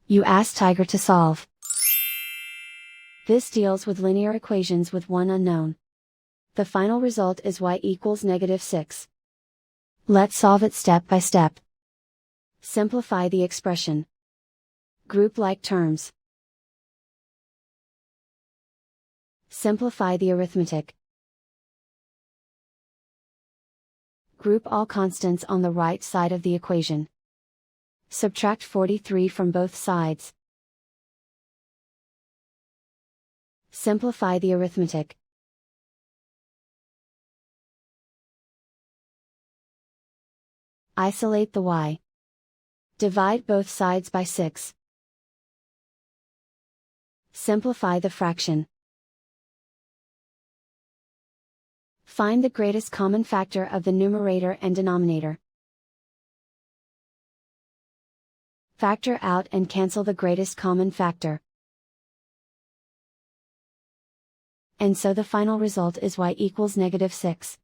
You ask Tiger to solve. This deals with linear equations with one unknown. The final result is y equals -6. Let's solve it step by step. Simplify the expression. Group like terms. Simplify the arithmetic. Group all constants on the right side of the equation. Subtract 43 from both sides. Simplify the arithmetic. Isolate the y. Divide both sides by 6. Simplify the fraction. Find the greatest common factor of the numerator and denominator. Factor out and cancel the greatest common factor. And so the final result is y equals -6.